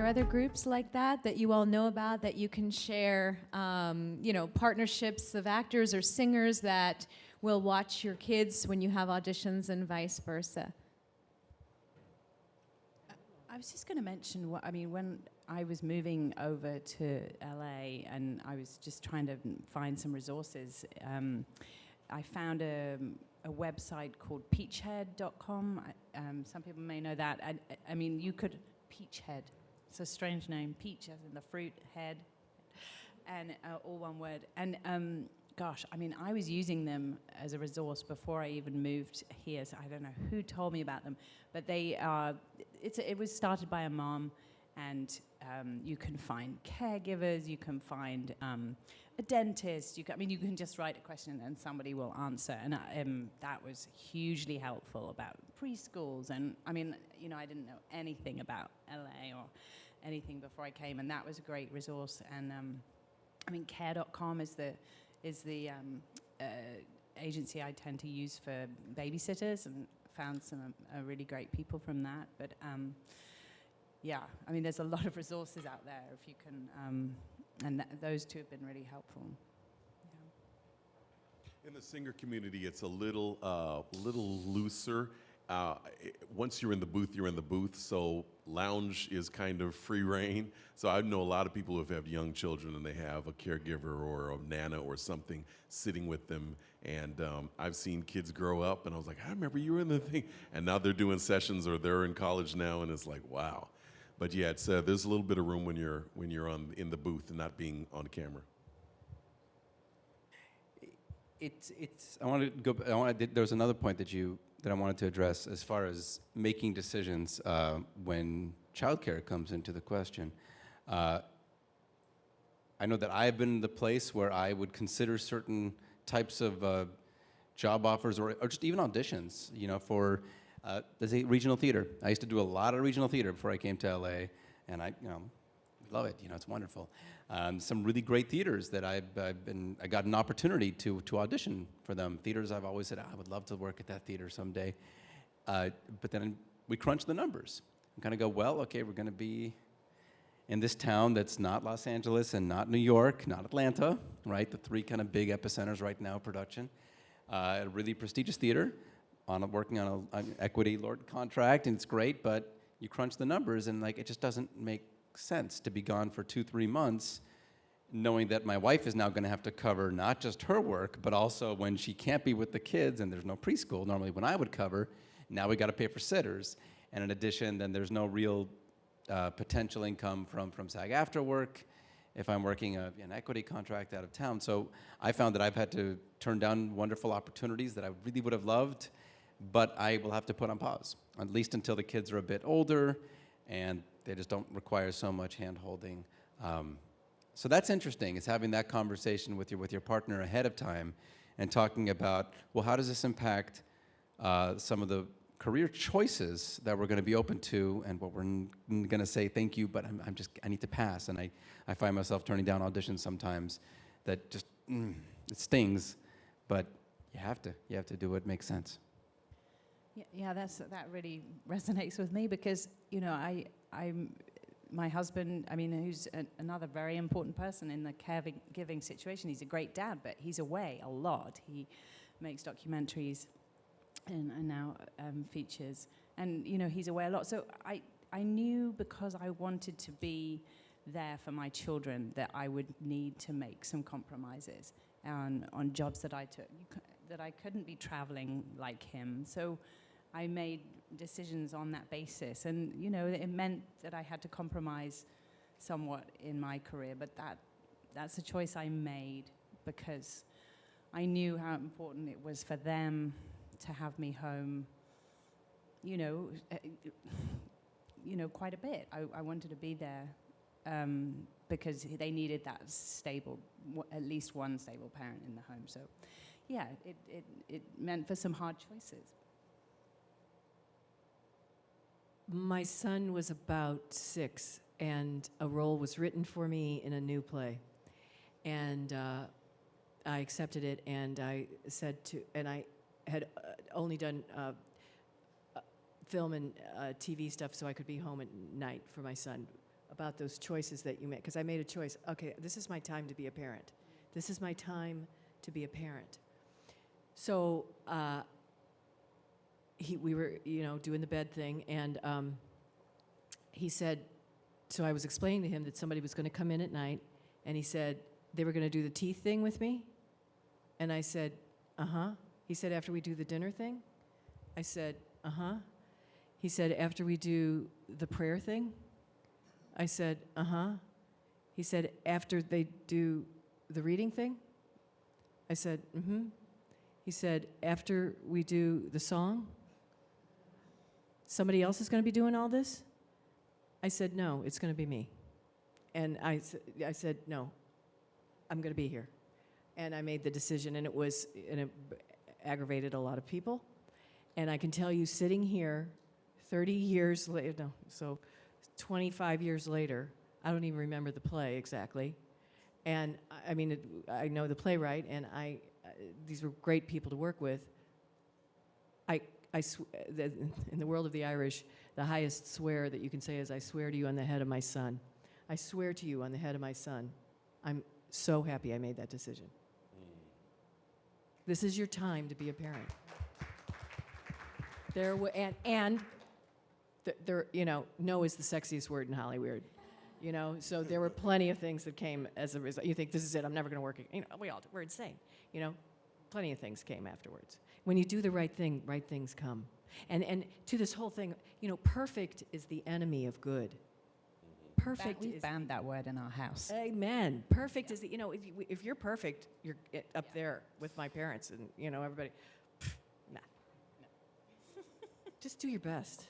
other groups like that you all know about that you can share, partnerships of actors or singers that will watch your kids when you have auditions and vice versa? I was just going to mention, when I was moving over to LA and I was just trying to find some resources, I found a website called peachhead.com. Some people may know that. You could, Peachhead, it's a strange name, peach as in the fruit, head, and all one word. And I was using them as a resource before I even moved here, so I don't know who told me about them, but it was started by a mom, and you can find caregivers, you can find a dentist, you can just write a question and somebody will answer, and that was hugely helpful about preschools, and I didn't know anything about LA or anything before I came, and that was a great resource, and care.com is the agency I tend to use for babysitters, and found some really great people from that. But there's a lot of resources out there if you can, and those two have been really helpful. Yeah. In the singer community, it's a little looser. Once you're in the booth, you're in the booth. So lounge is kind of free reign. So I know a lot of people who have young children and they have a caregiver or a nana or something sitting with them. And I've seen kids grow up, and I was like, I remember you were in the thing. And now they're doing sessions, or they're in college now, and it's like, wow. But yeah, it's there's a little bit of room when you're in the booth and not being on camera. There's another point that I wanted to address as far as making decisions when childcare comes into the question. I know that I've been in the place where I would consider certain types of job offers or just even auditions, for there's a regional theater. I used to do a lot of regional theater before I came to LA, and I love it. It's wonderful. Some really great theaters that I got an opportunity to audition for them. Theaters I've always said, I would love to work at that theater someday. But then we crunch the numbers and kind of go, well, okay, we're going to be in this town that's not Los Angeles and not New York, not Atlanta, right? The three kind of big epicenters right now of production. A really prestigious theater, working on an equity Lord contract, and it's great, but you crunch the numbers and it just doesn't make sense to be gone for 2-3 months, knowing that my wife is now going to have to cover not just her work, but also when she can't be with the kids and there's no preschool, normally when I would cover, now we got to pay for sitters. And in addition, then there's no real potential income from SAG-AFTRA work if I'm working an equity contract out of town. So I found that I've had to turn down wonderful opportunities that I really would have loved, but I will have to put on pause, at least until the kids are a bit older and they just don't require so much hand-holding. So that's interesting, is having that conversation with your partner ahead of time and talking about, well, how does this impact some of the career choices that we're going to be open to, and what we're going to say thank you, but I need to pass. And I find myself turning down auditions sometimes that just, it stings, but you have to do what makes sense. Yeah, that really resonates with me because, my husband, who's another very important person in the caregiving situation. He's a great dad, but he's away a lot. He makes documentaries and now features, and he's away a lot. So I knew, because I wanted to be there for my children, that I would need to make some compromises on jobs that I took, that I couldn't be traveling like him. So I made decisions on that basis, and it meant that I had to compromise somewhat in my career, but that's a choice I made because I knew how important it was for them to have me home, quite a bit. I wanted to be there because they needed that stable, at least one stable parent in the home. So yeah, it meant for some hard choices. My son was about 6, and a role was written for me in a new play. And I accepted it, and I had only done film and TV stuff so I could be home at night for my son about those choices that you make. Because I made a choice. Okay, this is my time to be a parent. This is my time to be a parent. So we were, doing the bed thing, and he said, so I was explaining to him that somebody was going to come in at night, and he said they were going to do the teeth thing with me. And I said, uh-huh. He said, after we do the dinner thing? I said, uh-huh. He said, after we do the prayer thing? I said, uh-huh. He said, after they do the reading thing? I said, mm-hmm. He said, after we do the song? Somebody else is going to be doing all this? I said, no, it's going to be me. And I said, no, I'm going to be here. And I made the decision, and it aggravated a lot of people. And I can tell you, sitting here 30 years later, no, so 25 years later, I don't even remember the play exactly. And I mean, I know the playwright, and these were great people to work with. In the world of the Irish, the highest swear that you can say is, I swear to you on the head of my son. I swear to you on the head of my son. I'm so happy I made that decision. This is your time to be a parent. No is the sexiest word in Hollywood. So there were plenty of things that came as a result. You think, this is it, I'm never going to work again. We're insane. Plenty of things came afterwards. When you do the right thing, right things come. And to this whole thing, perfect is the enemy of good. Perfect We've is... banned that word in our house. Amen. Perfect is the, if you're perfect, you're up there with my parents and, everybody. Nah. Just do your best.